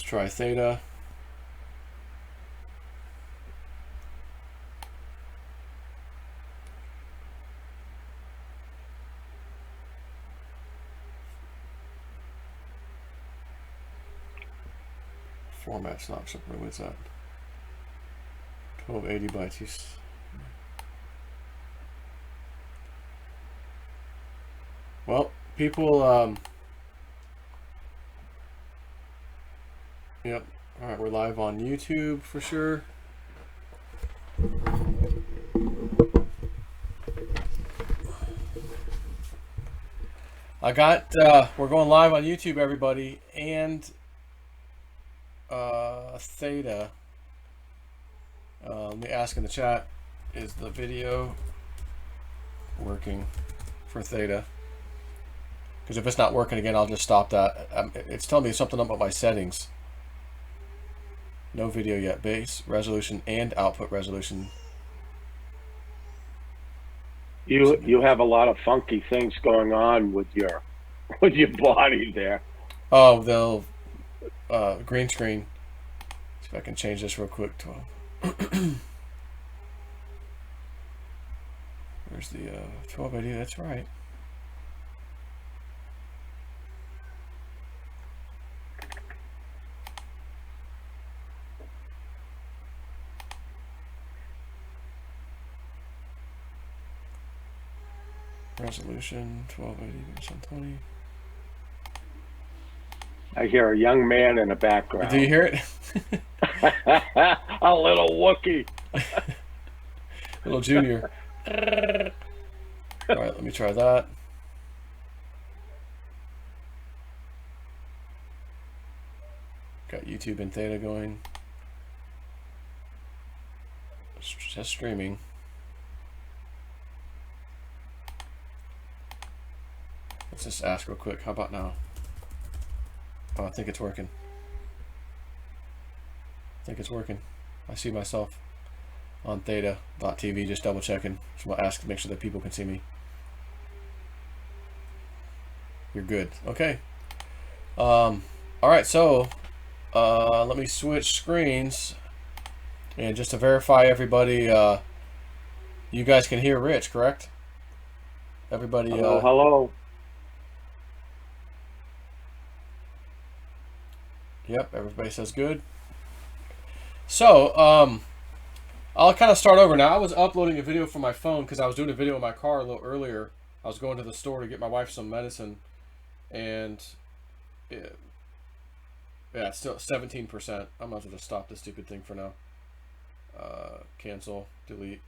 try theta. Format's not super. What's that? 1280 by 2. Well, people, yep. All right, we're live on YouTube for sure. We're going live on YouTube, everybody, and theta. Let me ask in the chat, is the video working for theta? Because if it's not working again, I'll just stop that. It's telling me something about my settings. No video yet. Base resolution and output resolution. You have a lot of funky things going on with your body there. Oh, they'll green screen. See if I can change this real quick. 12. Where's the 1280? That's right. Resolution 1280 120. I hear a young man in the background. Do you hear it? A little Wookie. Little junior. All right, let me try that. Got YouTube and theta going. Just streaming. Let's just ask real quick. How about now? Oh, I think it's working. I think it's working. I see myself on theta.tv, just double checking. So I'll ask to make sure that people can see me. You're good. Okay. All right, so let me switch screens. And just to verify everybody, you guys can hear Rich, correct? Everybody. Hello, hello. Yep, everybody says good. So, I'll kind of start over now. I was uploading a video from my phone because I was doing a video in my car a little earlier. I was going to the store to get my wife some medicine, and yeah, it's still 17%. I might as well just stop this stupid thing for now. Cancel, delete.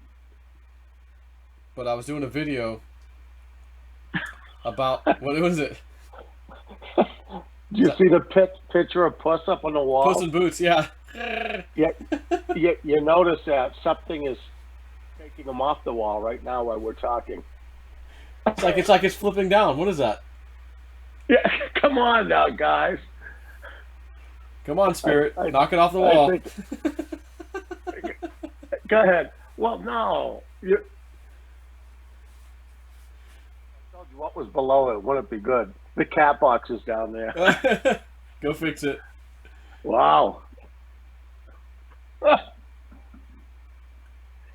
But I was doing a video about what was it? Do you see the picture of Puss up on the wall? Puss in Boots, yeah. Yeah, you notice that something is taking him off the wall right now while we're talking. It's like it's flipping down. What is that? Yeah, come on now, guys. Come on, Spirit. Knock it off the wall. Go ahead. Well, no. I told you what was below it. Wouldn't it be good? The cat box is down there. Go fix it. Wow.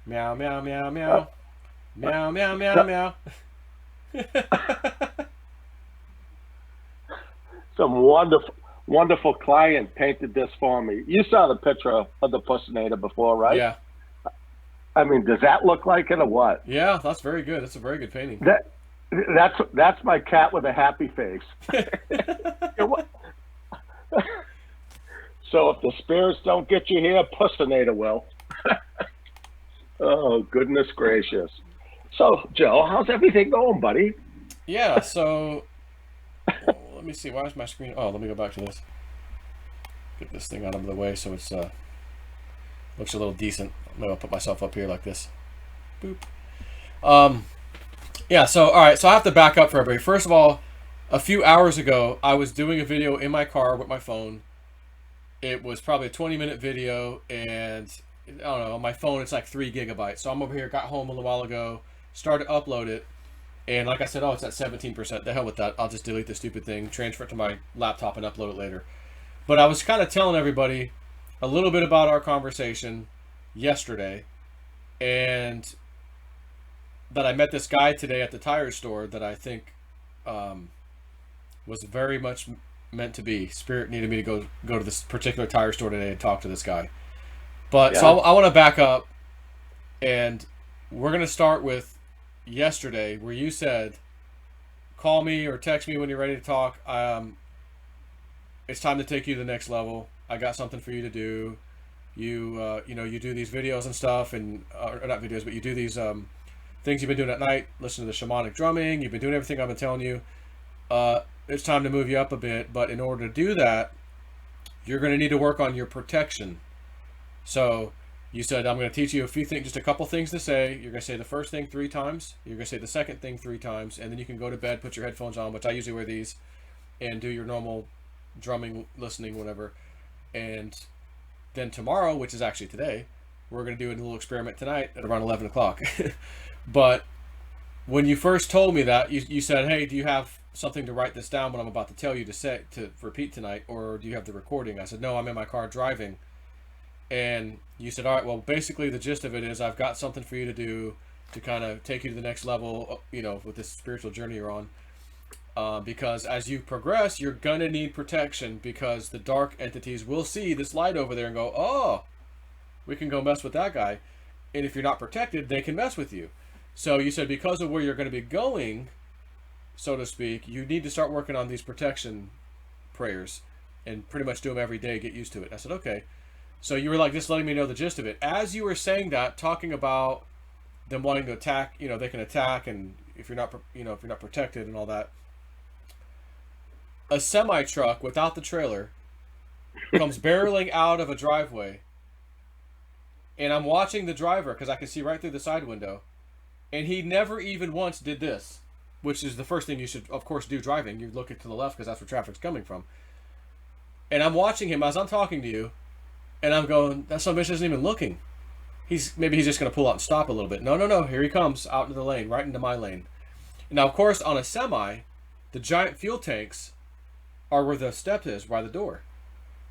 Meow, meow, meow, meow. Meow, meow, meow, meow. Some wonderful client painted this for me. You saw the picture of the Pussinator before, right? Yeah. I mean, does that look like it or what? Yeah, that's very good. That's a very good painting. That's my cat with a happy face. So if the spirits don't get you here, Pussinator will. Oh, goodness gracious. So, Joe, how's everything going, buddy? Yeah, so let me see. Why is my screen? Oh, let me go back to this. Get this thing out of the way so it's looks a little decent. Maybe I'll put myself up here like this. Boop. Yeah, so all right, so I have to back up for everybody. First of all, a few hours ago, I was doing a video in my car with my phone. It was probably a 20-minute video, and I don't know, on my phone it's like 3 gigabytes. So I'm over here, got home a little while ago, started to upload it, and like I said, oh, it's at 17%. The hell with that. I'll just delete the stupid thing, transfer it to my laptop, and upload it later. But I was kind of telling everybody a little bit about our conversation yesterday, and that I met this guy today at the tire store that I think was very much meant to be. Spirit needed me to go to this particular tire store today and talk to this guy. But Yeah. so I want to back up, and we're going to start with yesterday, where you said, "Call me or text me when you're ready to talk. It's time to take you to the next level. I got something for you to do. You do these videos and stuff, and or not videos, but you do these things you've been doing at night. Listen to the shamanic drumming. You've been doing everything I've been telling you. It's time to move you up a bit. But in order to do that, you're going to need to work on your protection." So you said, "I'm going to teach you a few things, just a couple things to say. You're going to say the first thing 3 times. You're going to say the second thing 3 times, and then you can go to bed, put your headphones on, which I usually wear these, and do your normal drumming, listening, whatever. And then tomorrow, which is actually today, we're going to do a little experiment tonight at around 11 o'clock. But when you first told me that, you said, "Hey, do you have something to write this down, what I'm about to tell you to repeat tonight, or do you have the recording?" I said, "No, I'm in my car driving." And you said, "All right, well, basically the gist of it is I've got something for you to do to kind of take you to the next level, with this spiritual journey you're on. Because as you progress, you're going to need protection, because the dark entities will see this light over there and go, oh, we can go mess with that guy. And if you're not protected, they can mess with you." So you said, because of where you're going to be going, so to speak, you need to start working on these protection prayers and pretty much do them every day, get used to it. I said, okay. So you were like just letting me know the gist of it. As you were saying that, talking about them wanting to attack, they can attack, and if you're not protected and all that, a semi truck without the trailer comes barreling out of a driveway, and I'm watching the driver because I can see right through the side window, and he never even once did this, which is the first thing you should, of course, do driving. You look it to the left because that's where traffic's coming from. And I'm watching him as I'm talking to you, and I'm going, that son of a bitch isn't even looking. Maybe he's just going to pull out and stop a little bit. No, here he comes out into the lane, right into my lane. Now, of course, on a semi, the giant fuel tanks are where the step is, by the door.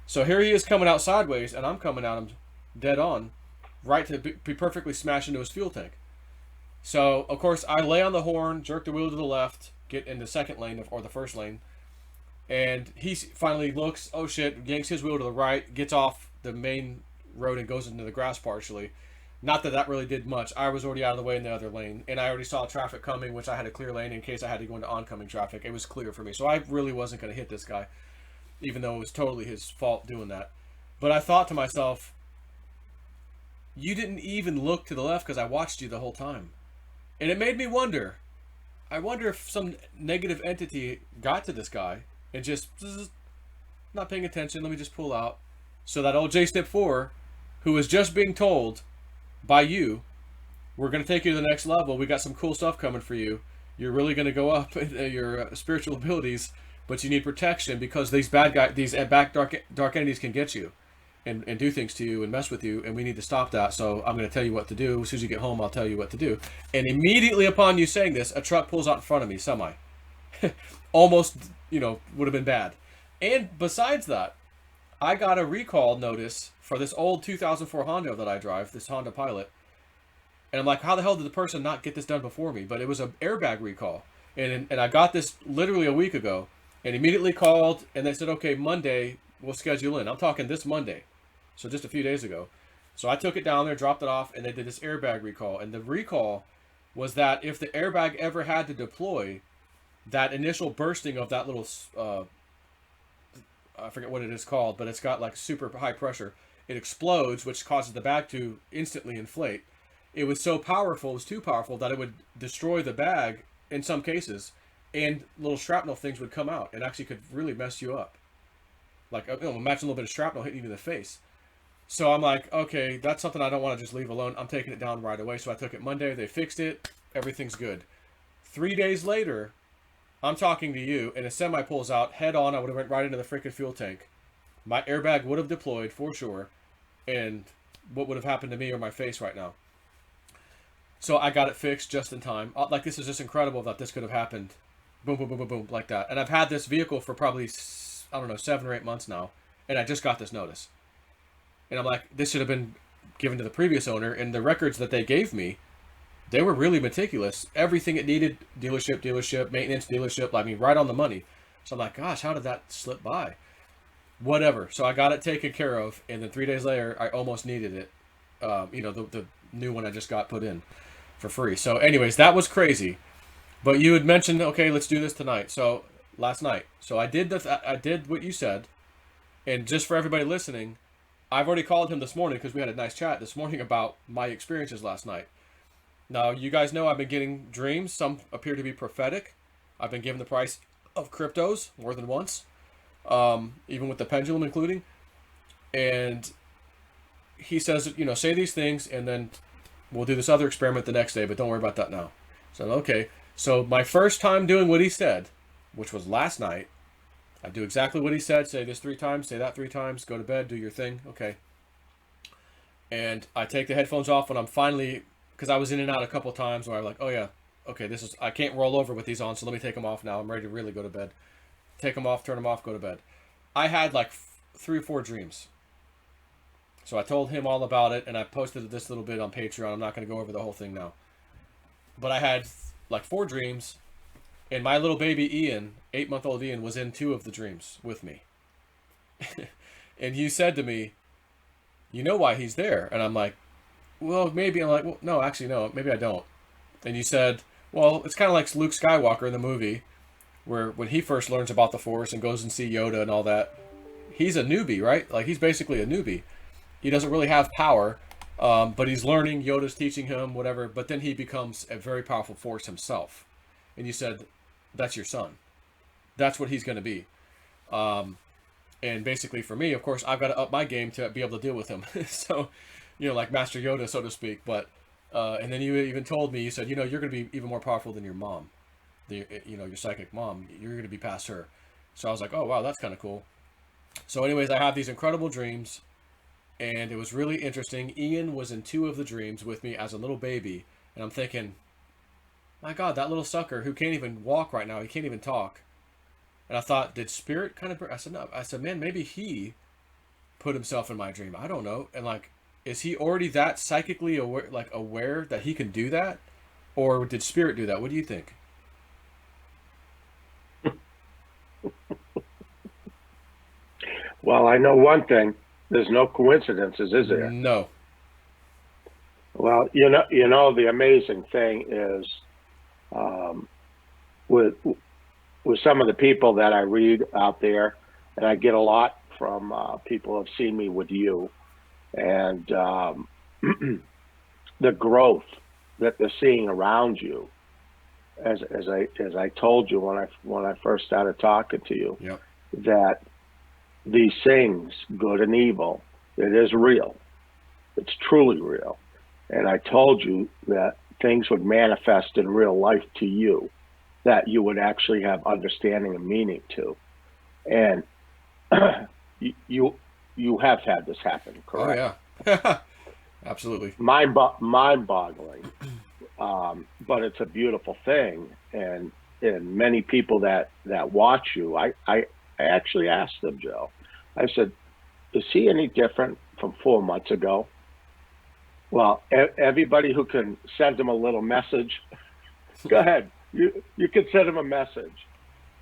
So here he is coming out sideways, and I'm coming at him dead on, right to be perfectly smashed into his fuel tank. So, of course, I lay on the horn, jerk the wheel to the left, get in the second lane, or the first lane, and he finally looks, oh shit, yanks his wheel to the right, gets off the main road and goes into the grass partially. Not that really did much. I was already out of the way in the other lane, and I already saw traffic coming, which I had a clear lane in case I had to go into oncoming traffic. It was clear for me, so I really wasn't going to hit this guy, even though it was totally his fault doing that. But I thought to myself, you didn't even look to the left because I watched you the whole time. And it made me wonder. I wonder if some negative entity got to this guy and just not paying attention. Let me just pull out. So that old J-Step 4, who was just being told by you, we're going to take you to the next level. We got some cool stuff coming for you. You're really going to go up in your spiritual abilities, but you need protection because these bad guys, these dark entities can get you and do things to you and mess with you, and we need to stop that. So I'm going to tell you what to do. As soon as you get home, I'll tell you what to do. And immediately upon you saying this, a truck pulls out in front of me, semi. Almost, would have been bad. And besides that, I got a recall notice for this old 2004 Honda that I drive, this Honda Pilot. And I'm like, how the hell did the person not get this done before me? But it was an airbag recall. And I got this literally a week ago and immediately called, and they said, okay, Monday, we'll schedule in. I'm talking this Monday. So just a few days ago. So I took it down there, dropped it off, and they did this airbag recall. And the recall was that if the airbag ever had to deploy, that initial bursting of that little... I forget what it is called, but it's got like super high pressure. It explodes, which causes the bag to instantly inflate. It was so powerful, it was too powerful, that it would destroy the bag in some cases, and little shrapnel things would come out and actually could really mess you up. Like, imagine a little bit of shrapnel hitting you in the face. So I'm like, okay, that's something I don't want to just leave alone. I'm taking it down right away. So I took it Monday, they fixed it, everything's good. 3 days later, I'm talking to you, and a semi pulls out head on. I would have went right into the freaking fuel tank. My airbag would have deployed for sure, and what would have happened to me or my face right now? So I got it fixed just in time. Like, this is just incredible that this could have happened. Boom, boom, boom, boom, boom, like that. And I've had this vehicle for probably, I don't know, 7 or 8 months now, and I just got this notice. And I'm like, this should have been given to the previous owner. And the records that they gave me, they were really meticulous. Everything it needed, dealership, maintenance, dealership, I mean, right on the money. So I'm like, gosh, how did that slip by? Whatever. So I got it taken care of, and then 3 days later, I almost needed it. The new one I just got put in for free. So anyways, that was crazy. But you had mentioned, okay, let's do this tonight. So last night. So I did what you said. And just for everybody listening, I've already called him this morning because we had a nice chat this morning about my experiences last night. Now, you guys know I've been getting dreams. Some appear to be prophetic. I've been given the price of cryptos more than once, even with the pendulum including. And he says, say these things, and then we'll do this other experiment the next day, but don't worry about that now. So, okay. So my first time doing what he said, which was last night, I do exactly what he said. Say this 3 times, say that 3 times, go to bed, do your thing. Okay. And I take the headphones off when I'm finally, because I was in and out a couple of times where I'm like, oh yeah, okay, I can't roll over with these on, so let me take them off now. I'm ready to really go to bed. Take them off, turn them off, go to bed. I had like 3 or 4 dreams. So I told him all about it, and I posted this little bit on Patreon. I'm not going to go over the whole thing now. But I had like 4 dreams, and my little baby Ian, 8-month-old Ian, was in 2 of the dreams with me. And you said to me, you know why he's there? And I'm like, well, maybe. I'm like, well, no, actually, no, maybe I don't. And you said, well, it's kind of like Luke Skywalker in the movie, where when he first learns about the Force and goes and see Yoda and all that, he's a newbie, right? Like, he's basically a newbie. He doesn't really have power, but he's learning. Yoda's teaching him, whatever. But then he becomes a very powerful Force himself. And you said, that's your son. That's what he's going to be. And basically for me, of course, I've got to up my game to be able to deal with him. So, like Master Yoda, so to speak. But and then you even told me, you said, you're going to be even more powerful than your mom. Your psychic mom. You're going to be past her. So I was like, oh, wow, that's kind of cool. So anyways, I have these incredible dreams. And it was really interesting. Ian was in 2 of the dreams with me as a little baby. And I'm thinking, my God, that little sucker who can't even walk right now. He can't even talk. And I thought, did Spirit kind of... I said, no. I said, man, maybe he put himself in my dream. I don't know. And like, is he already that psychically aware that he can do that? Or did Spirit do that? What do you think? Well, I know one thing. There's no coincidences, is there? No. Well, the amazing thing is, with some of the people that I read out there, and I get a lot from people who have seen me with you, and the growth that they're seeing around you. As I told you when I first started talking to you, Yep. that these things, good and evil, it is real. It's truly real. And I told you that things would manifest in real life to you that you would actually have understanding and meaning to. And you have had this happen, correct? Oh, yeah. Absolutely. Mind-boggling. But it's a beautiful thing. And many people that watch you, I actually asked them, Joe, I said, is he any different from 4 months ago? Well, everybody who can send him a little message, go ahead. You can send him a message.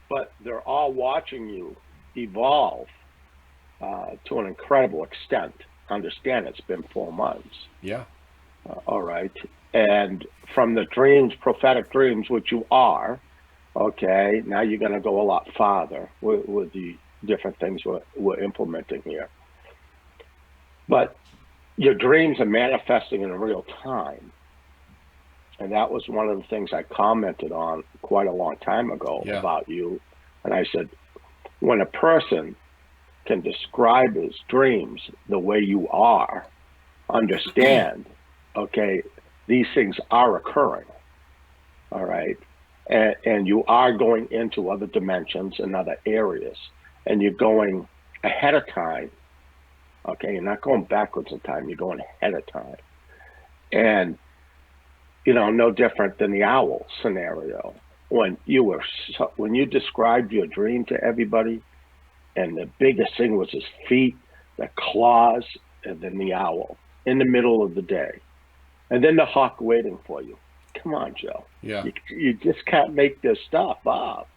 But they're all watching you evolve to an incredible extent. Understand it's been 4 months. Yeah. All right. And from the dreams, prophetic dreams, which you are, okay, now you're going to go a lot farther with the different things we're implementing here. But your dreams are manifesting in real time. And that was one of the things I commented on quite a long time ago about you. And I said, when a person can describe his dreams the way you are, understand, okay, these things are occurring, all right? And you are going into other dimensions and other areas, and you're going ahead of time, okay? You're not going backwards in time, you're going ahead of time. And, no different than the owl scenario. When you described your dream to everybody, and the biggest thing was his feet, the claws, and then the owl in the middle of the day, and then the hawk waiting for you. Come on, Joe. Yeah. You just can't make this stuff up.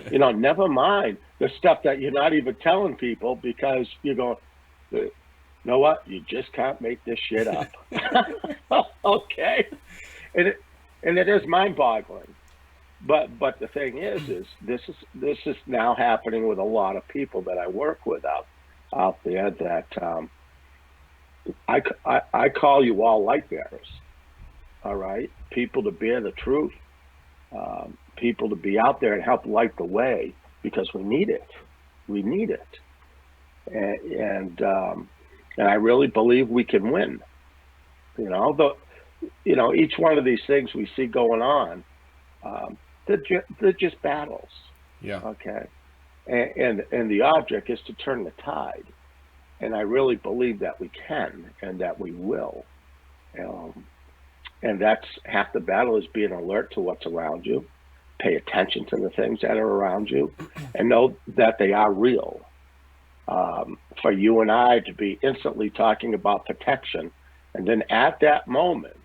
Never mind the stuff that you're not even telling people because you're going, you know what? You just can't make this shit up. Okay. And it is mind boggling. But the thing is this is now happening with a lot of people that I work with out there that I call you all light bearers. All right, people to bear the truth, people to be out there and help light the way because we need it. We need it, and I really believe we can win. Each one of these things we see going on. They're just battles. Yeah. Okay. And the object is to turn the tide. And I really believe that we can and that we will. And that's half the battle is being alert to what's around you, pay attention to the things that are around you, and know that they are real. For you and I to be instantly talking about protection, and then at that moment,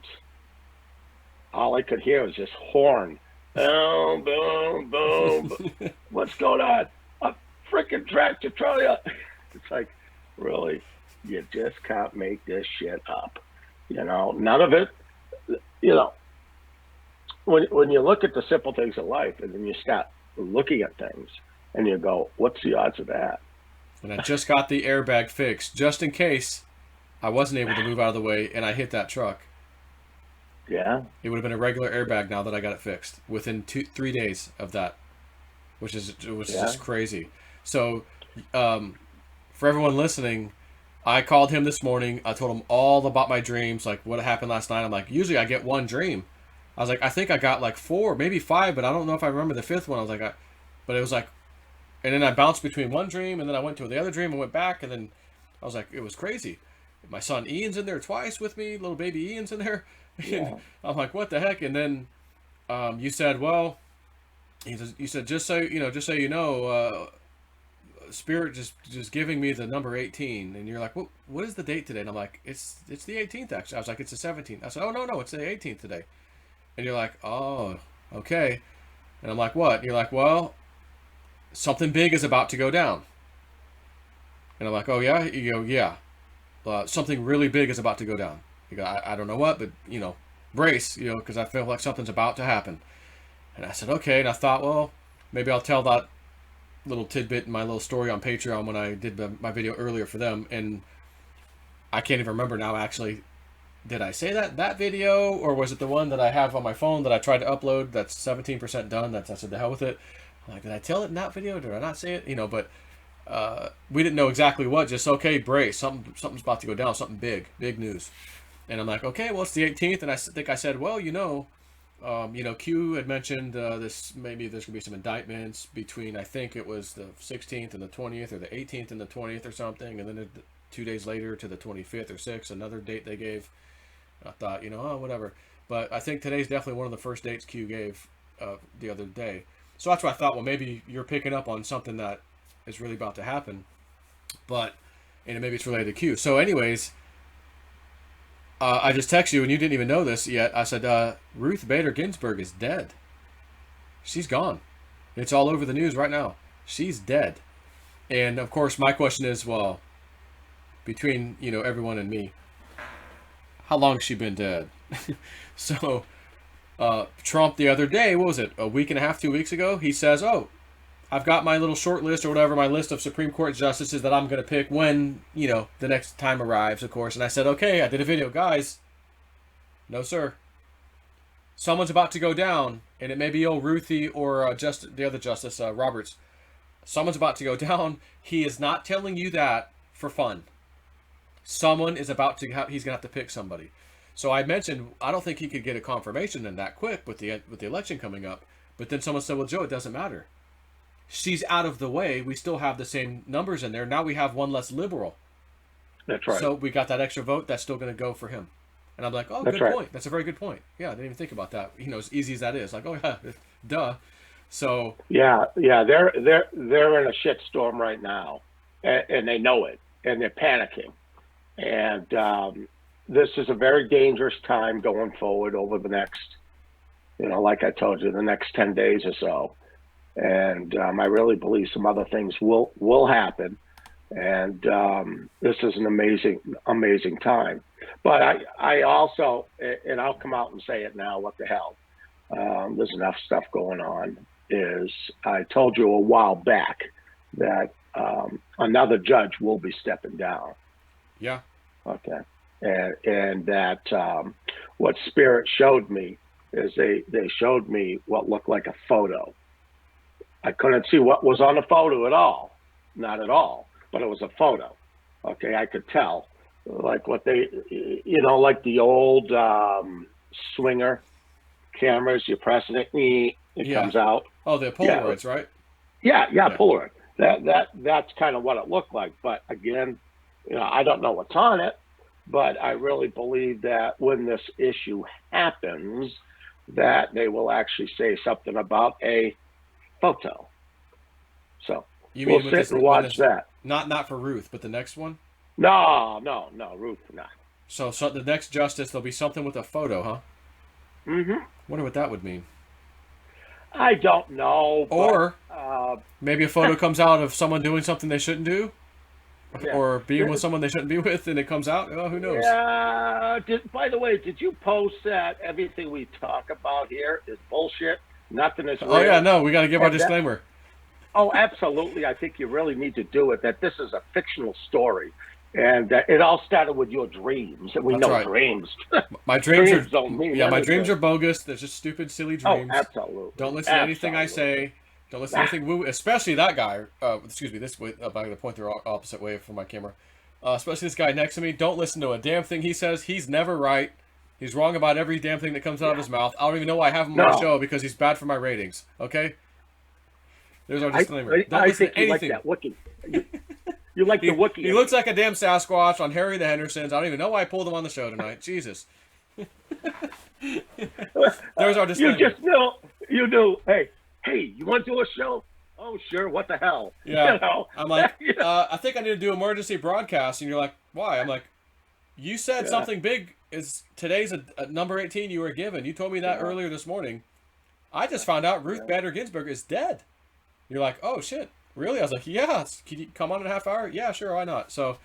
all I could hear was this horn. Boom, boom, boom. What's going on? A freaking tractor trailer. It's like, really, you just can't make this shit up. None of it, when you look at the simple things of life and then you start looking at things and you go, what's the odds of that? And I just got the airbag fixed just in case I wasn't able to move out of the way and I hit that truck. Yeah. It would have been a regular airbag now that I got it fixed within 3 days of that, which is just crazy. So, for everyone listening, I called him this morning. I told him all about my dreams, like what happened last night. I'm like, usually I get one dream. I was like, I think I got like 4, maybe 5, but I don't know if I remember the 5th one. I was like, but it was like, and then I bounced between one dream and then I went to the other dream and went back. And then I was like, it was crazy. My son Ian's in there twice with me. Little baby Ian's in there. Yeah. I'm like, what the heck? And then you said, well, you said, just so you know, Spirit just giving me the number 18. And you're like, what is the date today? And I'm like, it's the 18th, actually. I was like, it's the 17th. I said, oh, no, it's the 18th today. And you're like, oh, okay. And I'm like, what? And you're like, well, something big is about to go down. And I'm like, oh, yeah? You go, yeah. Something really big is about to go down. You go, I don't know what, but, brace, because I feel like something's about to happen. And I said, okay. And I thought, well, maybe I'll tell that little tidbit in my little story on Patreon when I did my video earlier for them. And I can't even remember now, actually. Did I say that video, or was it the one that I have on my phone that I tried to upload that's 17% done? I said, the hell with it. I'm like, did I tell it in that video? Did I not say it? But we didn't know exactly what. Just, okay, brace. Something's about to go down. Something big news. And I'm like, okay, well, it's the 18th. And I think I said, well, Q had mentioned this, maybe there's going to be some indictments between, I think it was the 16th and the 20th, or the 18th and the 20th or something. And then 2 days later to the 25th or 6th, another date they gave. I thought, whatever. But I think today's definitely one of the first dates Q gave the other day. So that's why I thought, well, maybe you're picking up on something that is really about to happen. And maybe it's related to Q. So anyways, I just text you, and you didn't even know this yet. I said, Ruth Bader Ginsburg is dead. She's gone. It's all over the news right now. She's dead. And, of course, my question is, well, between, everyone and me, how long has she been dead? So, Trump the other day, what was it, a week and a half, 2 weeks ago? He says, oh, I've got my little short list or whatever, my list of Supreme Court justices that I'm going to pick when, the next time arrives, of course. And I said, okay, I did a video. Guys, no, sir. Someone's about to go down, and it may be old Ruthie or the other justice, Roberts. Someone's about to go down. He is not telling you that for fun. Someone is about to he's going to have to pick somebody. So I mentioned, I don't think he could get a confirmation in that quick with the election coming up. But then someone said, well, Joe, it doesn't matter. She's out of the way. We still have the same numbers in there. Now we have one less liberal. That's right. So we got that extra vote. That's still going to go for him. And I'm like, oh, That's good right. point. That's a very good point. Yeah, I didn't even think about that. As easy as that is. Like, oh, yeah, duh. So Yeah, they're in a shitstorm right now, and they know it, and they're panicking. And this is a very dangerous time going forward over the next, like I told you, the next 10 days or so. And I really believe some other things will happen. And this is an amazing time. But I also, and I'll come out and say it now. What the hell? There's enough stuff going on. Is I told you a while back that another judge will be stepping down. yeah, Okay, and that what Spirit showed me is they showed me what looked like a photo. I couldn't see what was on the photo at all, not at all, but it was a photo. Okay, I could tell, like what they, like the old swinger cameras. You press it, it yeah. comes out. Oh, the Yeah, Polaroids, right? yeah, Yeah. Polaroid. That's kind of what it looked like. But again, I don't know what's on it, but I really believe that when this issue happens, that they will actually say something about a photo. So You we'll mean with sit this and when watch this that. not for Ruth, but the next one? No, Ruth, no. So the next justice there'll be something with a photo, huh? Hmm. Wonder what that would mean. I don't know, but Or maybe a photo comes out of someone doing something they shouldn't do, yeah. or being with someone they shouldn't be with, and it comes out. Oh, who knows? Yeah. By the way, did you post that everything we talk about here is bullshit? Nothing is Oh yeah, real. no, we got to give our And that, disclaimer. oh, absolutely. I think you really need to do it. That this is a fictional story, and it all started with your dreams, and we That's know right. dreams. My dreams are Dreams don't mean yeah, my dreams anything. are bogus. They're just stupid, silly Oh, dreams. Don't absolutely, listen to anything I absolutely. say. Don't listen to anything woo, especially that guy. Excuse me, this way. I'm going to point the opposite way from my camera. Especially this guy next to me. Don't listen to a damn thing he says. He's never right. He's wrong about every damn thing that comes out of Yeah. his mouth. I don't even know why I have him on the No, show because he's bad for my ratings. Okay? There's our I disclaimer. I, Don't I listen think to you like anything. that Wookiee. You like the He Wookiee in looks me. like a damn Sasquatch on Harry the Hendersons. I don't even know why I pulled him on the show tonight. Jesus. There's our You disclaimer. just know. You do. Hey, you want to do a show? Oh, sure. What the hell? Yeah. You know. I'm like, Yeah. I think I need to do emergency broadcast. And you're like, why? I'm like, you said Yeah. something big is today's a number 18 you were given. You told me that Yeah. earlier this morning. I just found out Ruth Yeah. Bader Ginsburg is dead. You're like, oh shit, really? I was like, yeah. Can you come on in a half hour? Yeah, sure, why not? So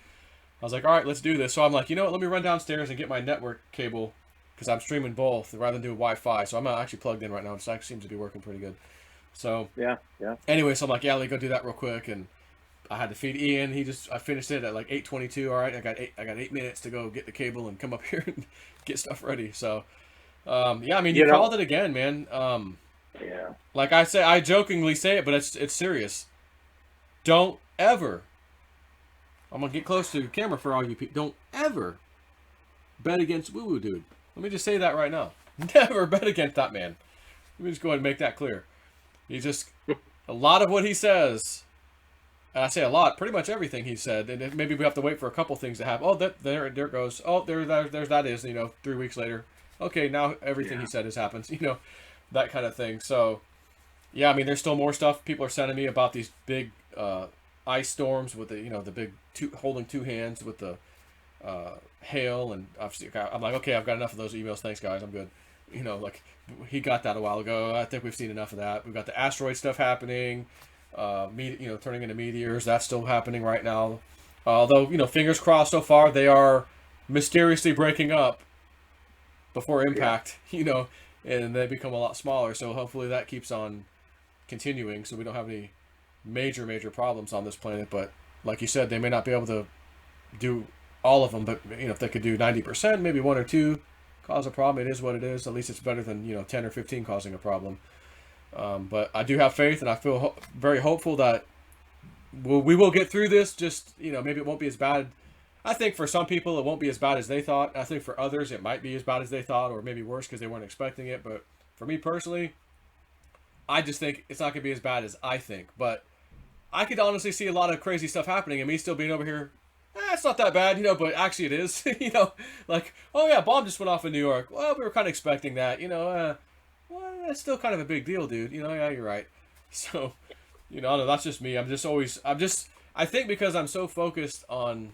I was like, all right, let's do this. So I'm like, you know what? Let me run downstairs and get my network cable because I'm streaming both rather than do Wi-Fi. So I'm not actually plugged in right now. It actually seems to be working pretty good. So Yeah. Yeah. anyway, so I'm like, yeah, let me go do that real quick. And I had to feed Ian. I finished it at like 8:22. All right, I got 8 minutes to go get the cable and come up here and get stuff ready. So yeah, I mean, you You know. called it again, man. Yeah. Like I say, I jokingly say it, but it's serious. Don't ever. I'm gonna get close to the camera for all you people. Don't ever bet against Woo Woo Dude. Let me just say that right now. Never bet against that man. Let me just go ahead and make that clear. He just a lot of what he says, and I say a lot, pretty much everything he said, and maybe we have to wait for a couple things to happen. Oh, there it goes. Oh, there's that is. 3 weeks later. Okay, now everything he Yeah. said has happened. That kind of thing. So yeah, I mean, there's still more stuff people are sending me about these big ice storms with the big holding two hands with the hail, and I'm like, okay, I've got enough of those emails. Thanks, guys. I'm good. Like he got that a while ago. I think we've seen enough of that. We've got the asteroid stuff happening. Turning into meteors. That's still happening right now. Although fingers crossed so far, they are mysteriously breaking up before Yeah. impact. And they become a lot smaller. So hopefully that keeps on continuing, so we don't have any major problems on this planet. But like you said, they may not be able to do all of them. But if they could do 90%, maybe one or two cause a problem. It is what it is. At least it's better than 10 or 15 causing a problem. But I do have faith, and I feel very hopeful that we will get through this. Just maybe it won't be as bad. I think for some people it won't be as bad as they thought. I think for others it might be as bad as they thought, or maybe worse because they weren't expecting it. But for me personally, I just think it's not going to be as bad as I think. But I could honestly see a lot of crazy stuff happening, and me still being over here. It's not that bad, but actually it is. Like, oh yeah, bomb just went off in New York. Well, we were kind of expecting that. well, that's still kind of a big deal, dude. Yeah, you're right. So, I don't know, that's just me. I think because I'm so focused on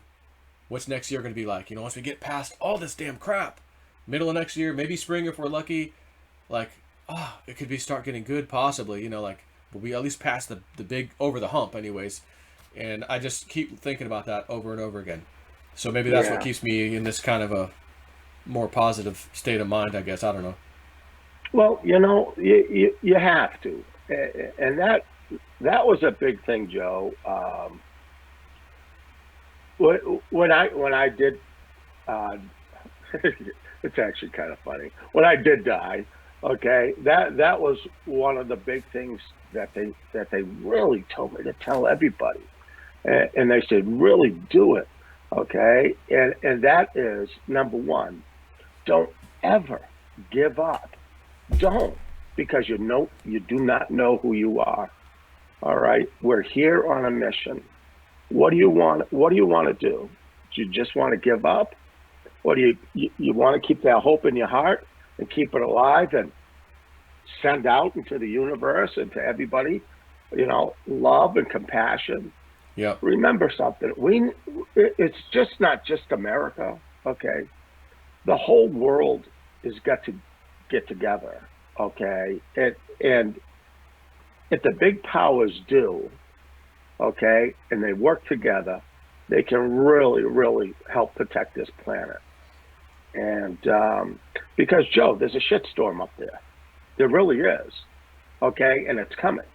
what's next year going to be like. Once we get past all this damn crap, middle of next year, maybe spring if we're lucky, like, it could be start getting good possibly. Like, we'll be at least past the big over the hump, anyways. And I just keep thinking about that over and over again. So maybe that's what Yeah. keeps me in this kind of a more positive state of mind, I guess. I don't know. Well, you have to, and that was a big thing, Joe. When I did, uh, it's actually kind of funny. When I did die, okay, that was one of the big things that they really told me to tell everybody, and they said really do it, okay, and that is number one. Don't ever give up. Don't, because you do not know who you are. All right, we're here on a mission. What do you want? What do you want to do? Do you just want to give up? What do you want to keep that hope in your heart and keep it alive and send out into the universe and to everybody, love and compassion. Yep. Remember something. It's just not just America. Okay, the whole world has got to get together. Okay, and if the big powers do, okay, and they work together, they can really, really help protect this planet. And because Joe, there's a shitstorm up there. There really is. Okay, and it's coming.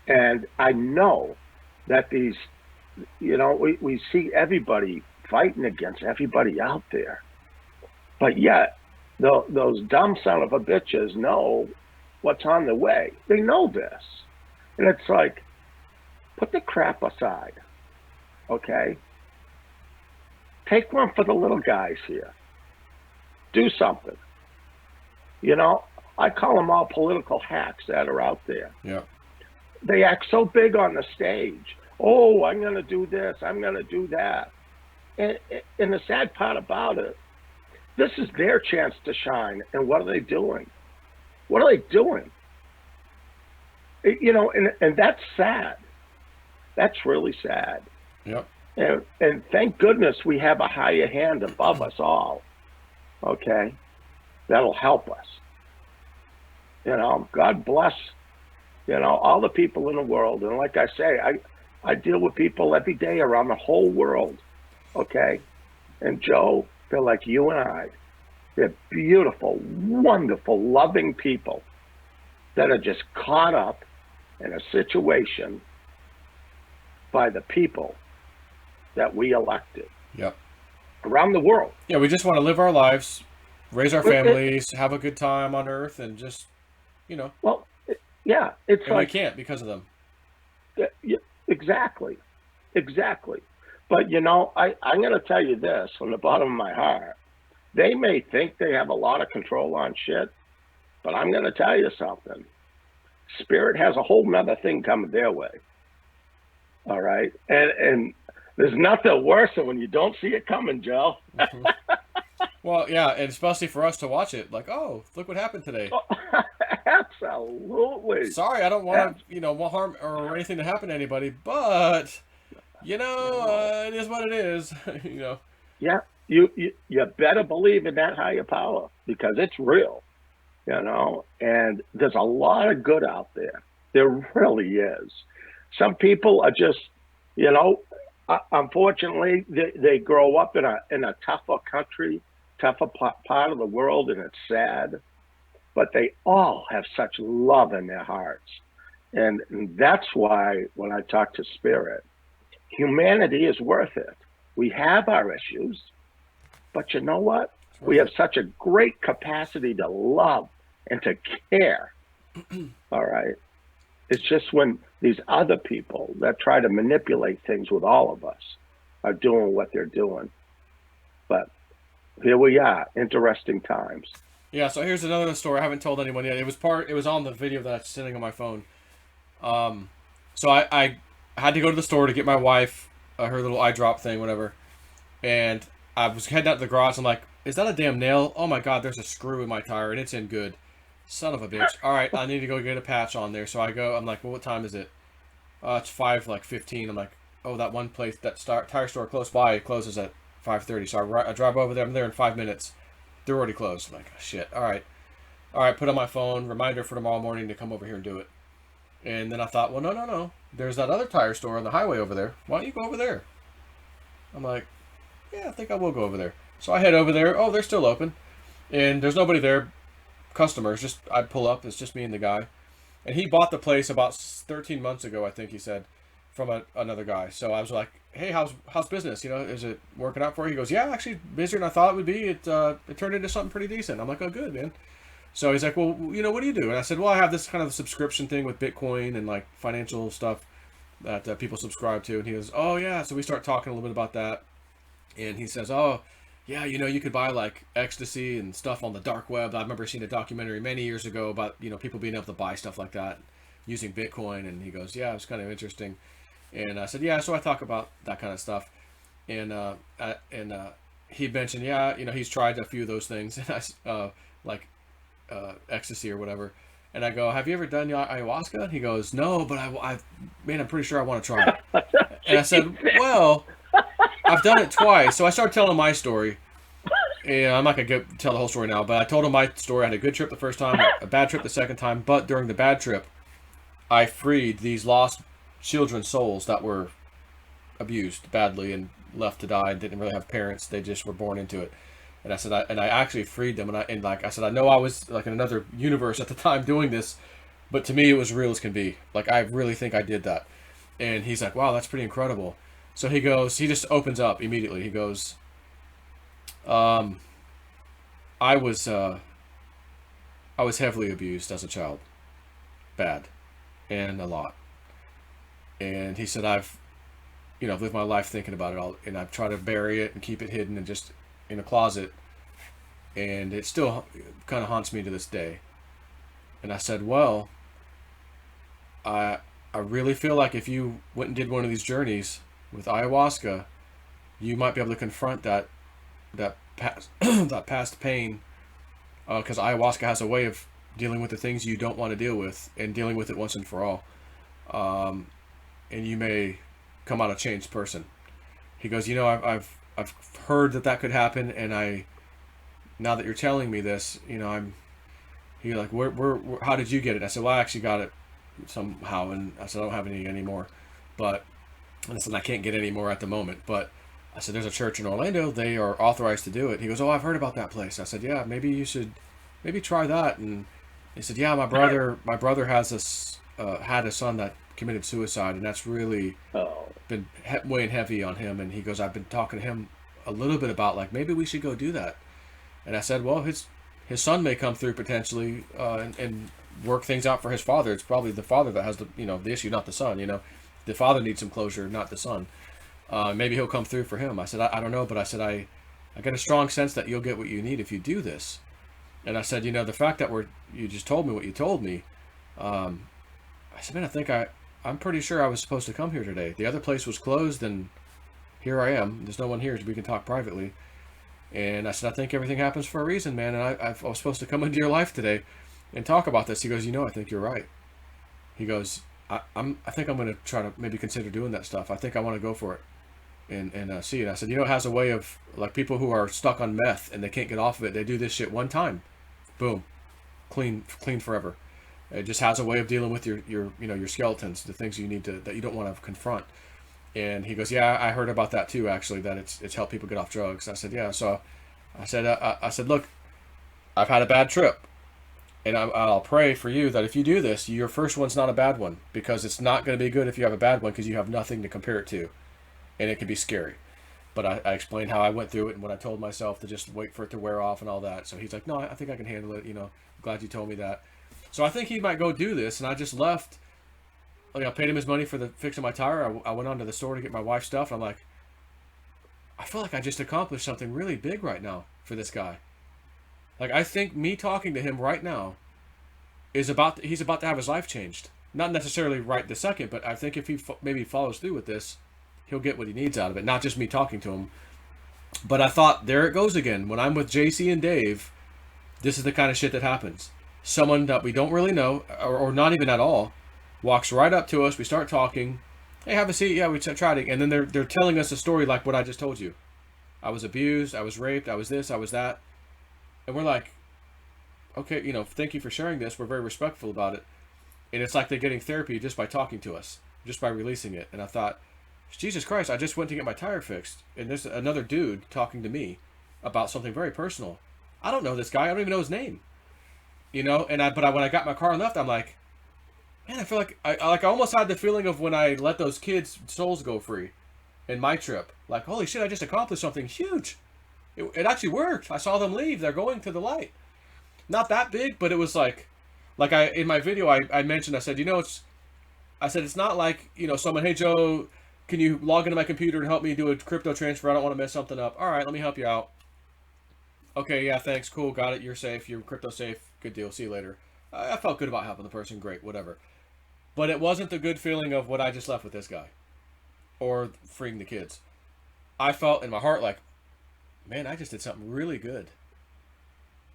And I know that we see everybody fighting against everybody out there, but yet those dumb son of a bitches know what's on the way. They know this, and it's like, put the crap aside, okay? Take one for the little guys here. Do something. I call them all political hacks that are out there. Yeah. They act so big on the stage. Oh, I'm going to do this. I'm going to do that. And the sad part about it, this is their chance to shine. And what are they doing? What are they doing? And that's sad. That's really sad. Yep. And thank goodness we have a higher hand above us all. Okay? That'll help us. God bless, all the people in the world. And like I say, I deal with people every day around the whole world. Okay? And Joe, they're like you and I. They're beautiful, wonderful, loving people that are just caught up in a situation by the people that we elected. Yep. Around the world. Yeah, we just want to live our lives, raise our families, have a good time on Earth, and just, Well, yeah, it's and like we can't because of them. yeah, exactly. But I'm going to tell you this from the bottom of my heart. They may think they have a lot of control on shit, but I'm going to tell you something. Spirit has a whole nother thing coming their way. All right, and there's nothing worse than when you don't see it coming, Joe. Mhm. Well, yeah, and especially for us to watch it, like, oh, look what happened today. Absolutely. Sorry, I don't want to, want harm or anything to happen to anybody, but it is what it is. Yeah, you better believe in that higher power because it's real, and there's a lot of good out there. There really is. Some people are just, unfortunately, they grow up in a tougher country, tougher part of the world, and it's sad. But they all have such love in their hearts, and that's why when I talk to Spirit, humanity is worth it. We have our issues, but you know what? We have such a great capacity to love and to care. All right. It's just when these other people that try to manipulate things with all of us are doing what they're doing. But here we are, interesting times. Yeah, so here's another story I haven't told anyone yet. It was on the video that's sitting on my phone. So I had to go to the store to get my wife her little eye drop thing, whatever. And I was heading out to the garage. I'm like, is that a damn nail? Oh my God, there's a screw in my tire and it's in good. Son of a bitch. All right, I need to go get a patch on there. So I go. I'm like, well, what time is it? It's 5:15. I'm like, oh, that one place, that tire store close by, it closes at 5:30. So I drive over there. I'm there in 5 minutes. They're already closed. I'm like, oh, shit. All right. Put on my phone reminder for tomorrow morning to come over here and do it. And then I thought, well, no, no, no. There's that other tire store on the highway over there. Why don't you go over there? I'm like, yeah, I think I will go over there. So I head over there. Oh, they're still open, and there's nobody there. Customers. Just I pull up. It's just me and the guy. And he bought the place about 13 months ago, I think he said, from another guy. So I was like, "Hey, how's business? You know, is it working out for you?" He goes, "Yeah, actually busier than I thought it would be. It turned into something pretty decent." I'm like, "Oh, good, man." So he's like, "Well, you know, what do you do?" And I said, "Well, I have this kind of subscription thing with Bitcoin and like financial stuff that people subscribe to." And he goes, "Oh yeah." So we start talking a little bit about that, and he says, "Oh, yeah, you know, you could buy like ecstasy and stuff on the dark web. I remember seeing a documentary many years ago about, you know, people being able to buy stuff like that using Bitcoin." And he goes, "Yeah, it's kind of interesting." And I said, "Yeah." So I talk about that kind of stuff, and he mentioned, yeah, you know, he's tried a few of those things, and like ecstasy or whatever. And I go, "Have you ever done ayahuasca?" And he goes, "No, but man, I'm pretty sure I want to try it." And I said, "Well, I've done it twice." So I started telling my story. And I'm not going to tell the whole story now, but I told him my story. I had a good trip the first time, a bad trip the second time. But during the bad trip, I freed these lost children's souls that were abused badly and left to die and didn't really have parents. They just were born into it. And I said, I actually freed them. And like I said, I know I was like in another universe at the time doing this, but to me it was real as can be. Like, I really think I did that. And he's like, "Wow, that's pretty incredible." So he just opens up immediately. He goes, um, I was heavily abused as a child, bad, and a lot. And he said, I've lived my life thinking about it all, and I've tried to bury it and keep it hidden and just in a closet, and it still kind of haunts me to this day. And I said, well, I I really feel like if you went and did one of these journeys with ayahuasca, you might be able to confront that past that past pain, because ayahuasca has a way of dealing with the things you don't want to deal with and dealing with it once and for all. Um, and you may come out a changed person. He goes, I've heard that could happen, and now that you're telling me this, he like, where how did you get it? I said, well, I actually got it somehow, and I said, I don't have any anymore, but and I said, I can't get any more at the moment, but I said, there's a church in Orlando, they are authorized to do it. He goes, oh, I've heard about that place. I said, yeah, maybe you should maybe try that. And he said, yeah, my brother has this had a son that committed suicide, and that's really Oh, been weighing heavy on him. And he goes, I've been talking to him a little bit about, like, maybe we should go do that. And I said, well, his son may come through potentially, and work things out for his father. It's probably the father that has the issue, not the son. The father needs some closure, not the son. Maybe he'll come through for him. I said, I don't know, but I said, I get a strong sense that you'll get what you need if you do this. And I said, the fact that you just told me what you told me, I said, man, I'm pretty sure I was supposed to come here today. The other place was closed, and here I am. There's no one here, so we can talk privately. And I said, I think everything happens for a reason, man. And I was supposed to come into your life today and talk about this. He goes, I think you're right. He goes, I think I'm going to try to maybe consider doing that stuff. I think I want to go for it and see it. I said, it has a way of, like, people who are stuck on meth and they can't get off of it. They do this shit one time, boom, clean forever. It just has a way of dealing with your skeletons, the things that you don't want to confront. And he goes, yeah, I heard about that too, actually, that it's helped people get off drugs. I said, yeah. So I said, look, I've had a bad trip, and I'll pray for you that if you do this, your first one's not a bad one, because it's not going to be good if you have a bad one, because you have nothing to compare it to, and it can be scary. But I explained how I went through it and what I told myself to just wait for it to wear off and all that. So he's like, no, I think I can handle it. Glad you told me that. So I think he might go do this, and I just left. Like, I paid him his money for the fixing my tire. I went on to the store to get my wife's stuff, and I'm like, I feel like I just accomplished something really big right now for this guy. Like, I think me talking to him right now he's about to have his life changed. Not necessarily right this second, but I think if he maybe follows through with this, he'll get what he needs out of it. Not just me talking to him. But I thought, there it goes again. When I'm with JC and Dave, this is the kind of shit that happens. someone that we don't really know, or not even at all, walks right up to us. We start talking. Hey, have a seat. Yeah, we tried it. And then they're telling us a story like what I just told you. I was abused. I was raped. I was this. I was that. And we're like, okay, thank you for sharing this. We're very respectful about it. And it's like they're getting therapy just by talking to us, just by releasing it. And I thought, Jesus Christ, I just went to get my tire fixed. And there's another dude talking to me about something very personal. I don't know this guy. I don't even know his name. When I got my car and left, I'm like, man, I feel like I almost had the feeling of when I let those kids' souls go free in my trip. Like, holy shit, I just accomplished something huge. It actually worked. I saw them leave. They're going to the light. Not that big, but it was like I in my video I mentioned, I said, it's not like, someone, hey Joe, can you log into my computer and help me do a crypto transfer? I don't want to mess something up. All right, let me help you out. Okay, yeah, thanks, cool, got it. You're safe. You're crypto safe. Good deal. See you later. I felt good about helping the person. Great, whatever. But it wasn't the good feeling of what I just left with this guy or freeing the kids. I felt in my heart like, man, I just did something really good.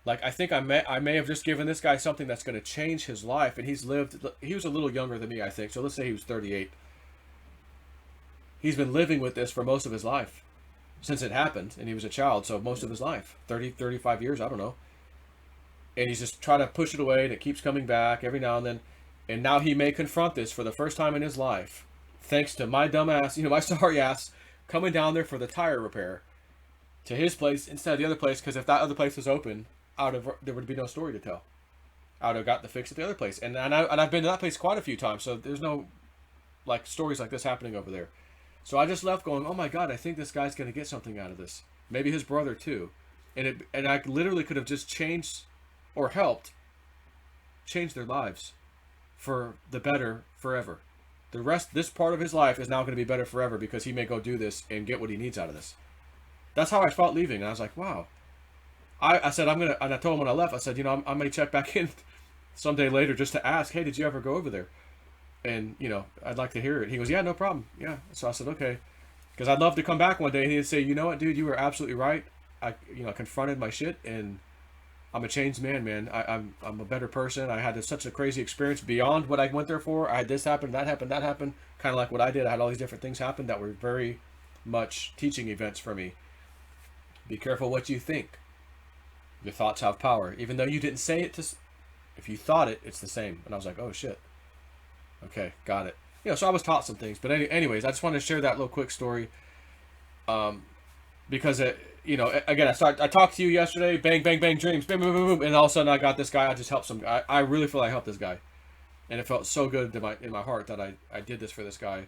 Like, I think I may have just given this guy something that's going to change his life. And he was a little younger than me, I think. So let's say he was 38. He's been living with this for most of his life since it happened. And he was a child. So most of his life, 30, 35 years, I don't know. And he's just trying to push it away. And it keeps coming back every now and then. And now he may confront this for the first time in his life. Thanks to my dumb ass, my sorry ass, coming down there for the tire repair to his place instead of the other place. Because if that other place was open, there would be no story to tell. I would have got the fix at the other place, and I've been to that place quite a few times, so there's no like stories like this happening over there. So I just left going, oh my god, I think this guy's gonna get something out of this. Maybe his brother too, and I literally could have just changed or helped change their lives for the better forever. This part of his life is now going to be better forever because he may go do this and get what he needs out of this. That's how I felt leaving, and I was like, wow. I said, and I told him when I left, I said, I may check back in someday later just to ask, hey, did you ever go over there? And, I'd like to hear it. He goes, yeah, no problem. Yeah. So I said, okay. Because I'd love to come back one day and he'd say, you know what, dude, you were absolutely right. I confronted my shit and I'm a changed man. I'm a better person. I had such a crazy experience beyond what I went there for. I had this happen, that happened. Kind of like what I did. I had all these different things happen that were very much teaching events for me. Be careful what you think. Your thoughts have power. Even though you didn't say it if you thought it, it's the same. And I was like, oh shit. Okay, got it. So I was taught some things. But anyways, I just wanted to share that little quick story. Because again, I talked to you yesterday, bang, bang, bang, dreams, boom, boom, boom, boom, and all of a sudden I got this guy. I just helped some guy. I really feel I helped this guy. And it felt so good in my heart that I did this for this guy.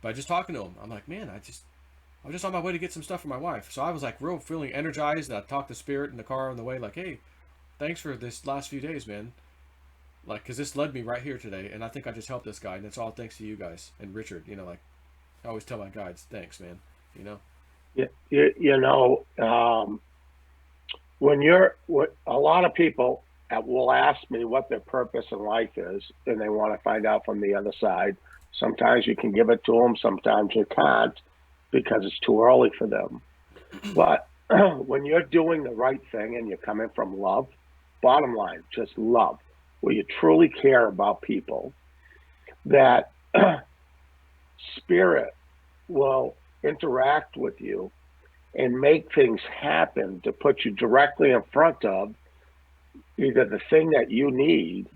By just talking to him, I'm like, man, I was just on my way to get some stuff for my wife. So I was like real feeling energized. And I talked to Spirit in the car on the way, like, hey, thanks for this last few days, man. Like, because this led me right here today. And I think I just helped this guy. And it's all thanks to you guys. And Richard, like, I always tell my guides, thanks, man. Yeah, when a lot of people will ask me what their purpose in life is, and they want to find out from the other side. Sometimes you can give it to them, sometimes you can't, because it's too early for them. But when you're doing the right thing and you're coming from love, bottom line, just love, where you truly care about people, that Spirit will interact with you and make things happen to put you directly in front of either the thing that you need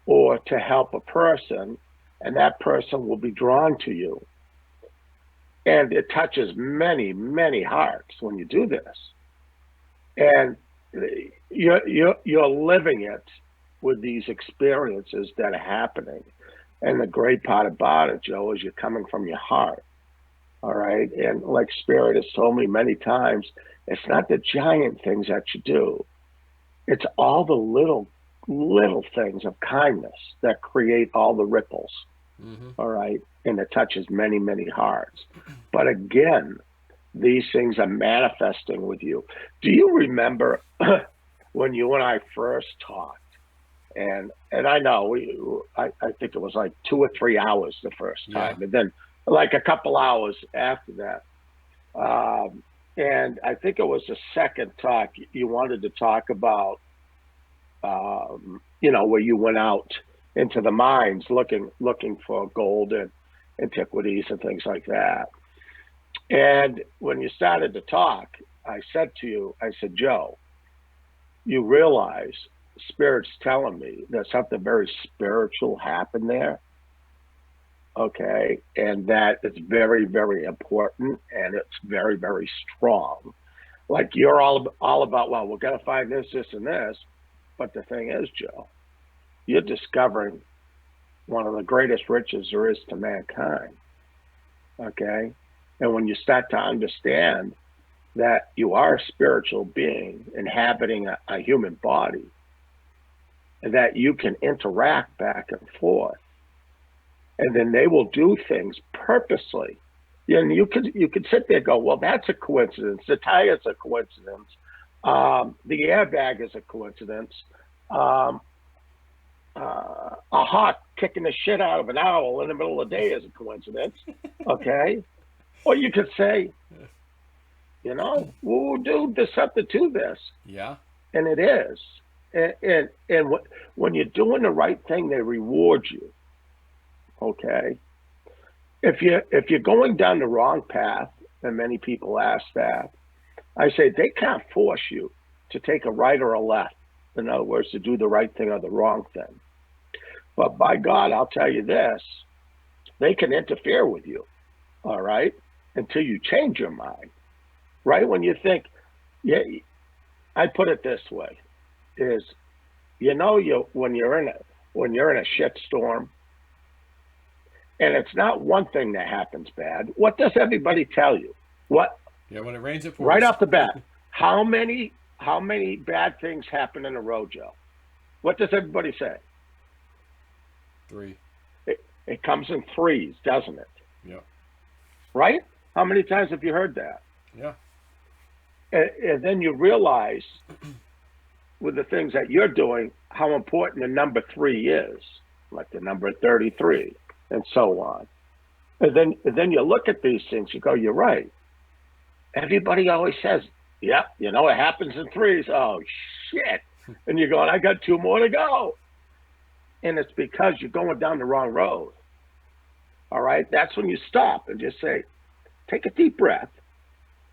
or to help a person, and that person will be drawn to you. And it touches many, many hearts when you do this. And you're living it with these experiences that are happening. And the great part about it, Joe, is you're coming from your heart. All right. And like Spirit has told me many times, it's not the giant things that you do. It's all the little things of kindness that create all the ripples. Mm-hmm. All right. And it touches many, many hearts. But again, these things are manifesting with you. Do you remember when you and I first talked? And I know I think it was like 2 or 3 hours the first time, yeah. And then like a couple hours after that. And I think it was the second talk you wanted to talk about, where you went out into the mines looking for gold and antiquities and things like that. And when you started to talk, I said to you, I said, Joe, you realize Spirit's telling me that something very spiritual happened there. Okay. And that it's very, very important and it's very, very strong. Like you're all about, well, we're going to find this, this, and this. But the thing is, Joe, you're discovering one of the greatest riches there is to mankind. Okay. And when you start to understand that you are a spiritual being inhabiting a human body, and that you can interact back and forth, and then they will do things purposely. And you could sit there and go, well, that's a coincidence. The tire's a coincidence. The airbag is a coincidence. A hawk kicking the shit out of an owl in the middle of the day is a coincidence. Okay. Or you could say, well, dude, there's something to this. Yeah. And it is. And when you're doing the right thing, they reward you. Okay. If you're going down the wrong path, and many people ask that, I say they can't force you to take a right or a left. In other words, to do the right thing or the wrong thing. But by God, I'll tell you this, they can interfere with you, all right, until you change your mind. Right? When you think, yeah, I put it this way, is, when you're in a shit storm, and it's not one thing that happens bad. What does everybody tell you? What? Yeah, when it rains, it pours. Right off the bat, how many bad things happen in a row, Joe? What does everybody say? 3. It comes in threes, doesn't it? Yeah. Right? How many times have you heard that? Yeah. And then you realize with the things that you're doing, how important the number 3 is, like the number 33 and so on. And then you look at these things, you go, you're right. Everybody always says, yep, it happens in threes. Oh, shit. And you're going, I got 2 more to go. And it's because you're going down the wrong road. All right? That's when you stop and just say, take a deep breath.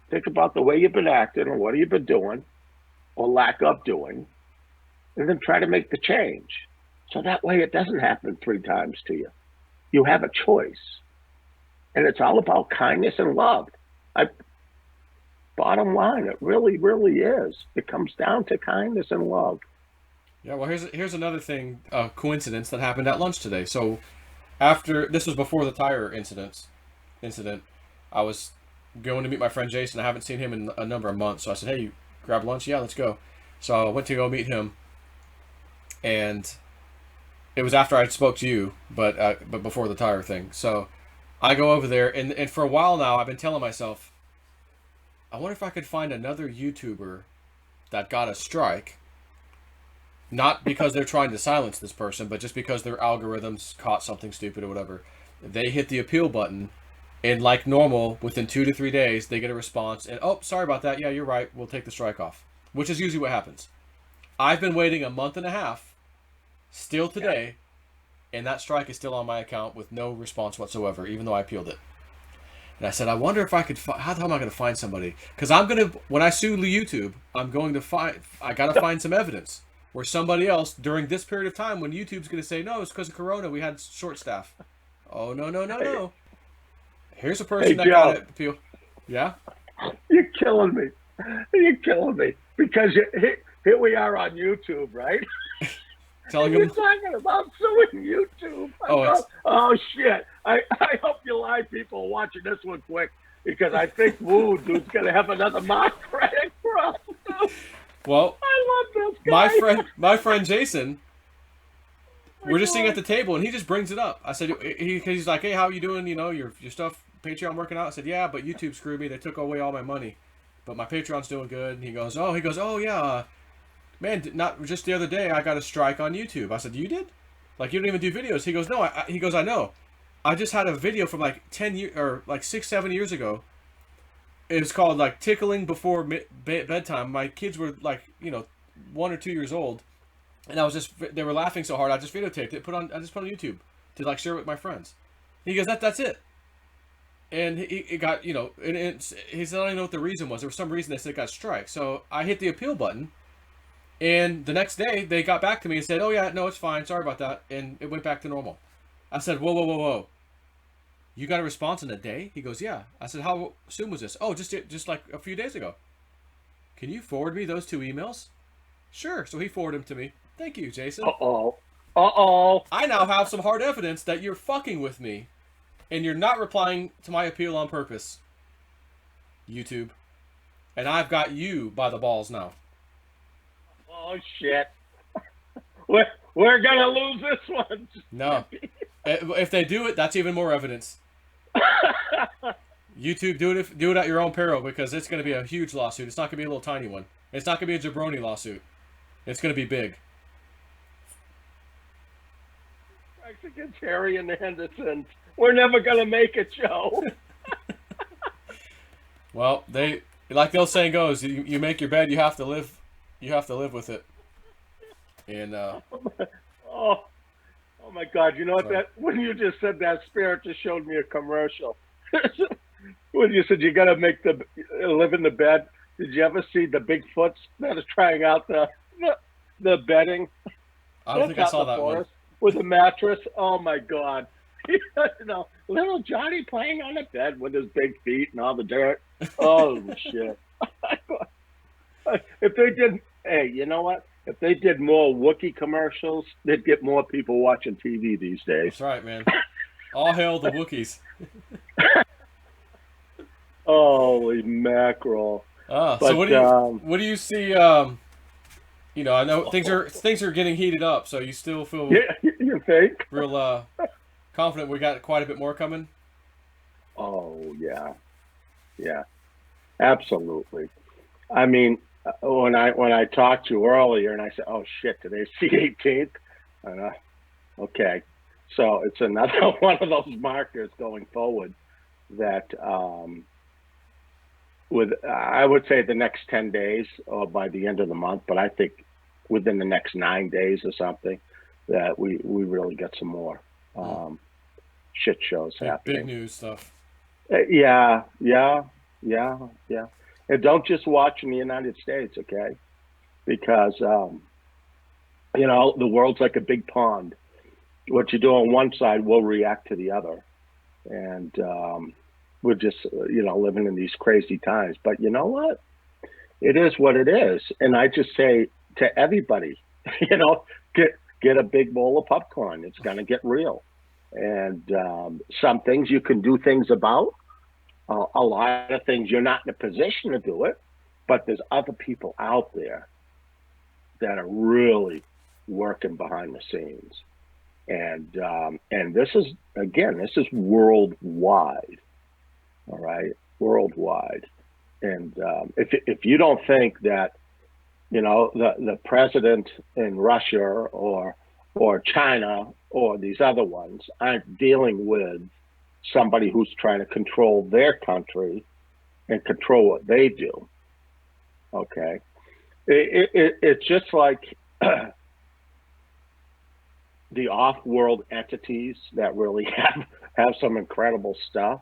Think about the way you've been acting and what you've been doing or lack of doing, and then try to make the change. So that way it doesn't happen 3 times to you. You have a choice. And it's all about kindness and love. Bottom line, it really, really is. It comes down to kindness and love. Yeah, well, here's another thing, coincidence that happened at lunch today. So this was before the tire incident, I was going to meet my friend Jason. I haven't seen him in a number of months. So I said, hey, you grab lunch? Yeah, let's go. So I went to go meet him. And it was after I spoke to you, but before the tire thing. So I go over there, and for a while now, I've been telling myself, I wonder if I could find another YouTuber that got a strike. Not because they're trying to silence this person, but just because their algorithms caught something stupid or whatever. They hit the appeal button, and like normal, within 2 to 3 days, they get a response, and, oh, sorry about that, yeah, you're right, we'll take the strike off. Which is usually what happens. I've been waiting a month and a half, still today, and that strike is still on my account with no response whatsoever, even though I appealed it. And I said, I wonder if I could how am I going to find somebody? Because when I sue YouTube, I got to find some evidence where somebody else, during this period of time, when YouTube's going to say, no, it's because of Corona, we had short staff. Oh, no. Here's a person that got it appeal. Yeah? You're killing me. Because here we are on YouTube, right? Telling You're them, talking about suing YouTube. Oh shit. I hope you lie, people watching this one quick, because I think Woo Dude's going to have another mock credit for us. Well, I love this guy. my friend Jason, we're just sitting at the table, and he just brings it up. I said, he's like, hey, how are you doing? Your stuff, Patreon working out? I said, yeah, but YouTube screwed me. They took away all my money. But my Patreon's doing good. And he goes, oh, yeah. Man, not just the other day, I got a strike on YouTube. I said, you did? Like, you don't even do videos. He goes, no. He goes, I know. I just had a video from like 10 years, or like 6-7 years ago. It was called like tickling before bedtime. My kids were like, 1 or 2 years old. And I was just, they were laughing so hard, I just videotaped it, I just put on YouTube to like share it with my friends. He goes, that's it. And it got, you know, he said, I don't even know what the reason was. There was some reason they said it got strike. So I hit the appeal button, and the next day they got back to me and said, oh yeah, no, it's fine, sorry about that. And it went back to normal. I said, whoa. You got a response in a day? He goes, yeah. I said, how soon was this? Oh, just like a few days ago. Can you forward me those 2 emails? Sure. So he forwarded them to me. Thank you, Jason. Uh-oh. I now have some hard evidence that you're fucking with me, and you're not replying to my appeal on purpose, YouTube. And I've got you by the balls now. Oh, shit. We're going to lose this one. No. If they do it, that's even more evidence. YouTube, do it at your own peril, because it's going to be a huge lawsuit. It's not going to be a little tiny one. It's not going to be a jabroni lawsuit. It's going to be big. Mexicans, Harry and the Hendersons. We're never going to make it, Joe. Well, like the old saying goes, you make your bed, you have to live with it. And Oh my God! You know what? That when you just said that, Spirit just showed me a commercial. When you said you got to live in the bed. Did you ever see the Bigfoots that are trying out the bedding? I don't think I saw that one. With a mattress. Oh my God! You know, little Johnny playing on the bed with his big feet and all the dirt. Oh shit! If they did, hey, you know what? If they did more Wookiee commercials, they'd get more people watching TV these days. That's right, man. All hail the Wookiees. Holy mackerel! So what do you see? You know, I know things are getting heated up. So you still feel you think real confident we got quite a bit more coming? Oh yeah, absolutely. I mean, when I talked to you earlier and I said, oh shit, today's the 18th. Okay, so it's another one of those markers going forward that I would say the next 10 days or by the end of the month, but I think within the next 9 days or something that we really get some more shit shows happening. Big news stuff. Yeah. And don't just watch in the United States, okay? Because, you know, the world's like a big pond. What you do on one side will react to the other. And we're just, you know, living in these crazy times. But you know what? It is what it is. And I just say to everybody, you know, get a big bowl of popcorn. It's going to get real. And some things you can do things about. A lot of things you're not in a position to do it, but there's other people out there that are really working behind the scenes, and this is worldwide, all right, worldwide, and if you don't think that, you know, the president in Russia or China or these other ones aren't dealing with somebody who's trying to control their country and control what they do. Okay. It's just like the off-world entities that really have some incredible stuff,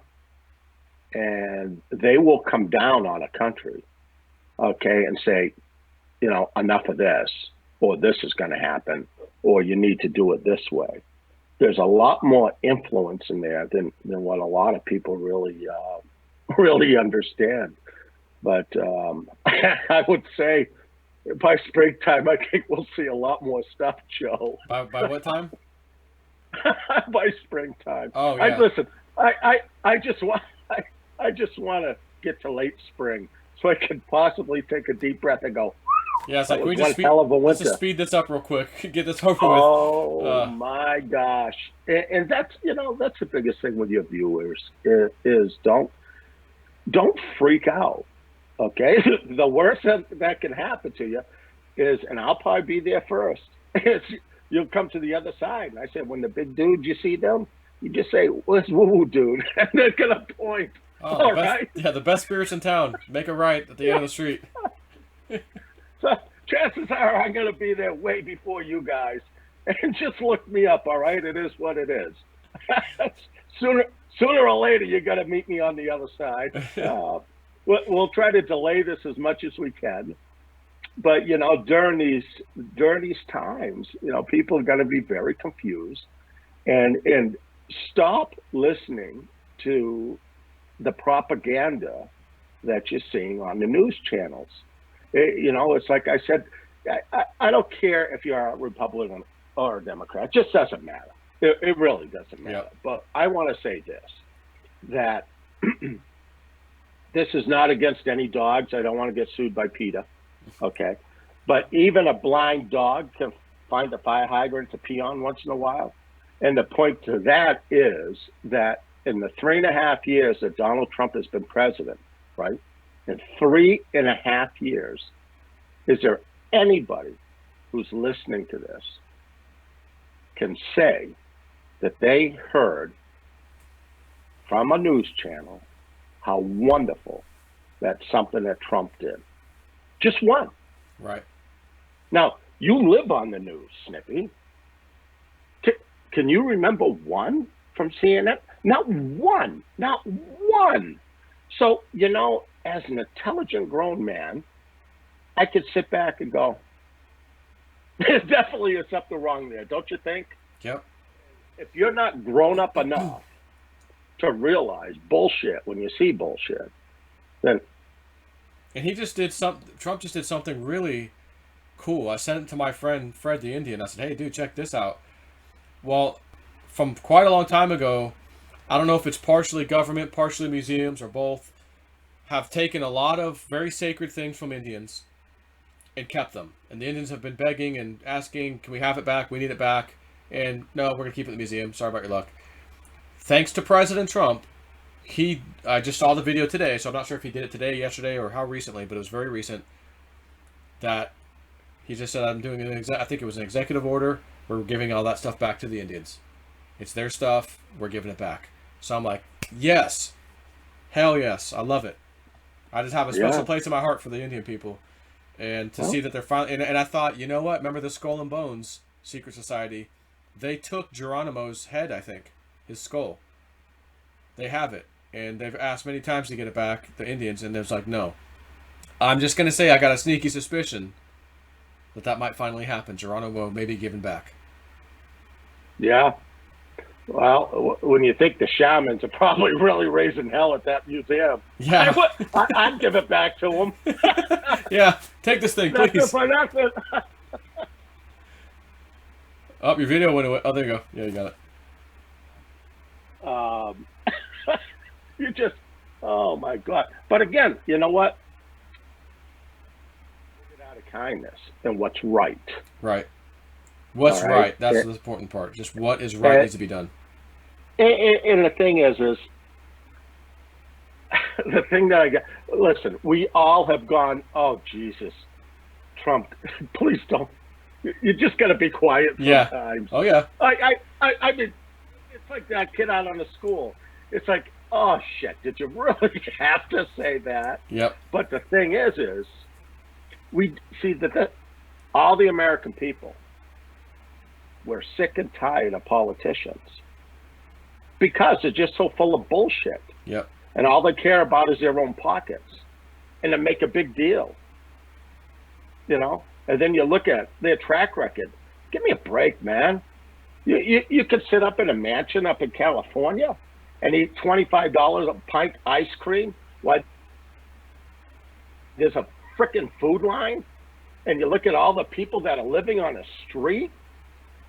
and they will come down on a country, okay, and say, you know, enough of this, or this is going to happen, or you need to do it this way. There's a lot more influence in there than what a lot of people really understand. But I would say by springtime, I think we'll see a lot more stuff, Joe. By what time? By springtime. Oh yeah. Listen, I just want to get to late spring so I can possibly take a deep breath and go. Yeah, it's like we just let's just speed this up real quick. Get this over with. Oh my gosh! And that's, you know, that's the biggest thing with your viewers is don't freak out. Okay, the worst that can happen to you is, and I'll probably be there first. Is you'll come to the other side, and I said, when the big dudes, you see them, you just say, "Where's woo dude?" And they're gonna point. Oh, all right. Yeah, the best spirits in town. Make a right at the end of the street. So chances are I'm going to be there way before you guys. And just look me up, all right? It is what it is. sooner, sooner or later, you're going to meet me on the other side. We'll try to delay this as much as we can. But during these times, people are going to be very confused, and stop listening to the propaganda that you're seeing on the news channels. It's like I said, I don't care if you're a Republican or a Democrat. It just doesn't matter. It really doesn't matter. Yep. But I want to say this, that this is not against any dogs. I don't want to get sued by PETA. Okay. But even a blind dog can find a fire hydrant to pee on once in a while. And the point to that is that in the 3.5 years that Donald Trump has been president, right? In 3.5 years, is there anybody who's listening to this can say that they heard from a news channel how wonderful that's something that Trump did? Just one. Right. Now, you live on the news, Snippy. Can you remember one from CNN? Not one. Not one. So, as an intelligent grown man, I could sit back and go, there definitely is something wrong there, don't you think? Yep. If you're not grown up enough to realize bullshit when you see bullshit, then... And Trump just did something really cool. I sent it to my friend Fred the Indian. I said, hey, dude, check this out. Well, from quite a long time ago, I don't know if it's partially government, partially museums, or both, have taken a lot of very sacred things from Indians and kept them. And the Indians have been begging and asking, can we have it back? We need it back. And no, we're going to keep it in the museum. Sorry about your luck. Thanks to President Trump, I just saw the video today, so I'm not sure if he did it today, yesterday, or how recently, but it was very recent, that he just said, I'm doing I think it was an executive order. We're giving all that stuff back to the Indians. It's their stuff. We're giving it back. So I'm like, yes. Hell yes. I love it. I just have a special place in my heart for the Indian people. And to see that they're finally... And I thought, you know what? Remember the Skull and Bones Secret Society? They took Geronimo's head, I think. His skull. They have it. And they've asked many times to get it back, the Indians, and they're like, no. I'm just going to say I got a sneaky suspicion that might finally happen. Geronimo may be given back. Yeah. Well, when you think the shamans are probably really raising hell at that museum, yeah, I'd give it back to them. Yeah, take this thing, please. Nothing. Oh, your video went away. Oh, there you go. Yeah, you got it. You just, oh my God. But again, you know what? Get out of kindness and what's right. Right. What's right? That's the important part. Just what is right needs to be done. And the thing is the thing that I got, listen, we all have gone, oh, Jesus, Trump, please don't. You just got to be quiet sometimes. Yeah. Oh, yeah. I mean, it's like that kid out on the school. It's like, oh, shit, did you really have to say that? Yep. But the thing is we see that all the American people, we're sick and tired of politicians because they're just so full of bullshit. Yep. And all they care about is their own pockets, and they make a big deal, And then you look at their track record. Give me a break, man. You could sit up in a mansion up in California and eat $25 a pint ice cream while there's a frickin' food line, and you look at all the people that are living on the street,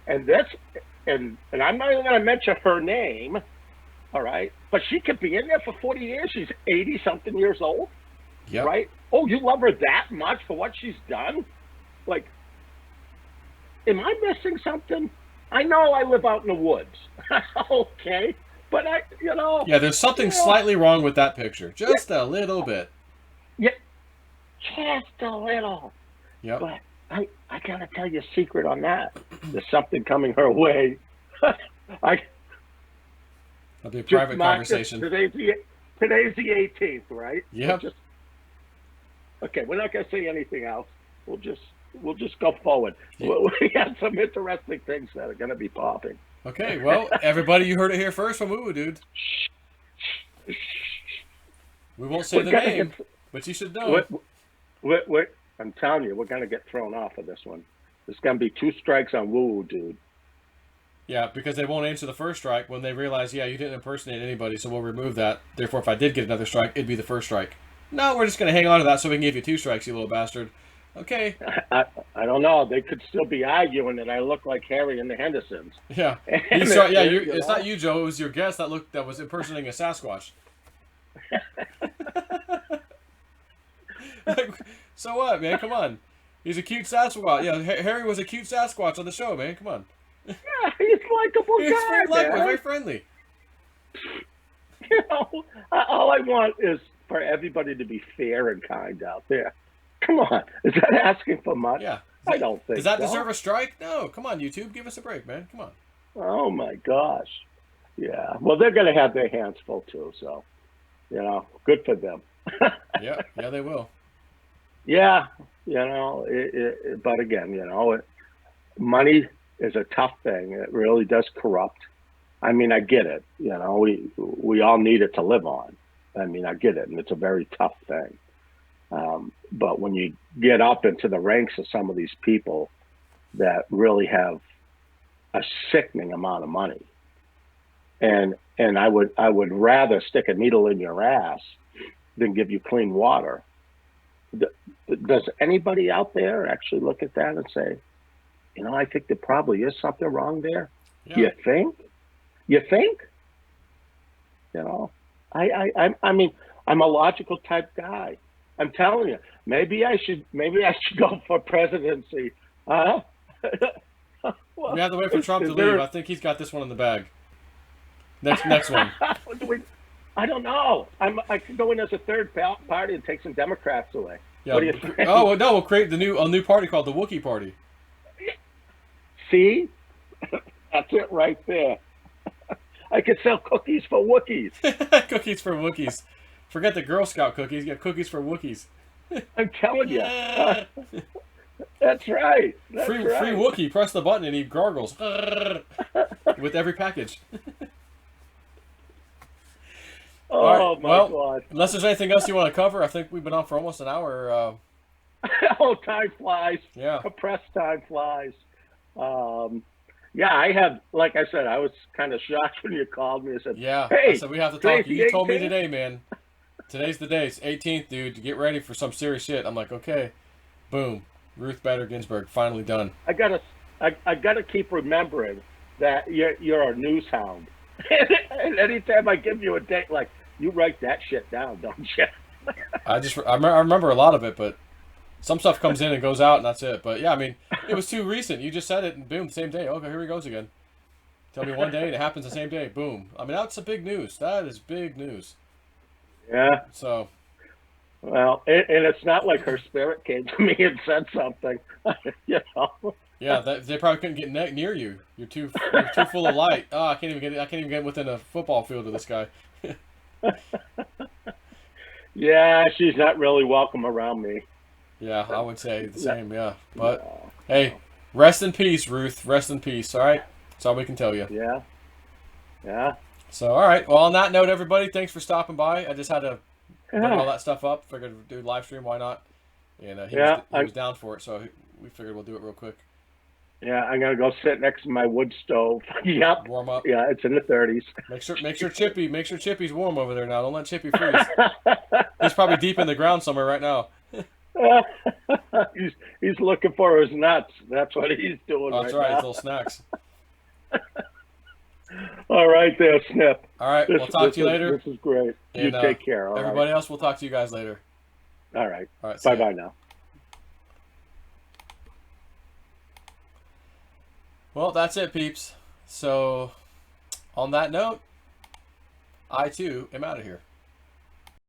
and I'm not even going to mention her name, all right? But she could be in there for 40 years. She's 80-something years old, right? Oh, you love her that much for what she's done? Like, am I missing something? I know I live out in the woods, okay? But Yeah, there's something slightly wrong with that picture. Just a little bit. Yeah, just a little. Yep. But I gotta tell you a secret on that. There's something coming her way. That'll be a private conversation. Today's the 18th, right? Yep. Okay, we're not gonna say anything else. We'll just we'll just go forward. Yeah. We have some interesting things that are going to be popping. Okay, well, everybody, you heard it here first from Uwu, dude. We won't say We're the gonna name, get. but you should know. I'm telling you, we're going to get thrown off of this one. There's going to be 2 strikes on Woo, dude. Yeah, because they won't answer the first strike when they realize, yeah, you didn't impersonate anybody, so we'll remove that. Therefore, if I did get another strike, it'd be the first strike. No, we're just going to hang on to that so we can give you 2 strikes, you little bastard. Okay. I don't know. They could still be arguing that I look like Harry and the Hendersons. Yeah. And It's not you, Joe. It was your guest that was impersonating a Sasquatch. Like, so what, man? Come on. He's a cute Sasquatch. Yeah, Harry was a cute Sasquatch on the show, man. Come on. Yeah, he's a likable He's guy, very likable, man. very friendly. You know, all I want is for everybody to be fair and kind out there. Come on, is that asking for much? Yeah. I don't think Does that so. deserve a strike? No. Come on, YouTube. Give us a break, man. Come on. Oh my gosh. Yeah. Well, they're going to have their hands full too. So, good for them. Yeah, they will. Yeah. But again, money is a tough thing. It really does corrupt. I mean, I get it. We all need it to live on. I mean, I get it, and it's a very tough thing. But when you get up into the ranks of some of these people that really have a sickening amount of money, and I would rather stick a needle in your ass than give you clean water. Does anybody out there actually look at that and say, I think there probably is something wrong there? Yeah. You think? I mean, I'm a logical type guy. I'm telling you, maybe I should go for presidency. Well, We have to wait for Trump to leave. I think he's got this one in the bag. Next one. I don't know. I could go in as a third party and take some Democrats away. Yeah. What do you think? Oh well, no, we'll create a new party called the Wookiee Party. See, that's it right there. I could sell cookies for Wookiees. Cookies for Wookiees. Forget the Girl Scout cookies. Get cookies for Wookiees. I'm telling you. That's right. Free Wookiee. Press the button and he gargles with every package. Oh, right, my God. Unless there's anything else you want to cover, I think we've been on for almost an hour. Oh, time flies. Yeah. Compressed time flies. Yeah, I had, like I said, I was kind of shocked when you called me and said, Yeah. hey, So we have to talk. You told me 18th? today, man. Today's the day. It's 18th, dude. Get ready for some serious shit. I'm like, okay. Boom. Ruth Bader Ginsburg, finally done. I gotta keep remembering that you're a news hound. And anytime I give you a date, like, you write that shit down, don't you? I remember a lot of it, but some stuff comes in and goes out, and that's it. But yeah, I mean, it was too recent. You just said it, and boom, same day. Okay, here he goes again. Tell me one day, and it happens the same day. Boom. I mean, that's a big news. That is big news. Yeah. So. Well, and it's not like her spirit came to me and said something, Yeah, they probably couldn't get near you. You're too full of light. Oh, I can't even get within a football field of this guy. Yeah, she's not really welcome around me. Yeah, I would say the same. Yeah, but hey, rest in peace, Ruth. Rest in peace. All right, that's all we can tell you. Yeah. So, all right. Well, on that note, everybody, thanks for stopping by. I just had to bring all that stuff up. Figured we'd do live stream. Why not? And he was down for it, so we figured we'll do it real quick. Yeah, I'm gonna go sit next to my wood stove. Yep. Warm up. Yeah, it's in the 30s. Make sure Chippy's warm over there now. Don't let Chippy freeze. He's probably deep in the ground somewhere right now. He's looking for his nuts. That's what he's doing. Oh, that's right. His little snacks. All right, there, Snip. All right, we'll talk to you later. This is great. And, you take care. All everybody right. else, we'll talk to you guys later. All right. All right. Bye now. Well, that's it, peeps. So, on that note, I too am out of here.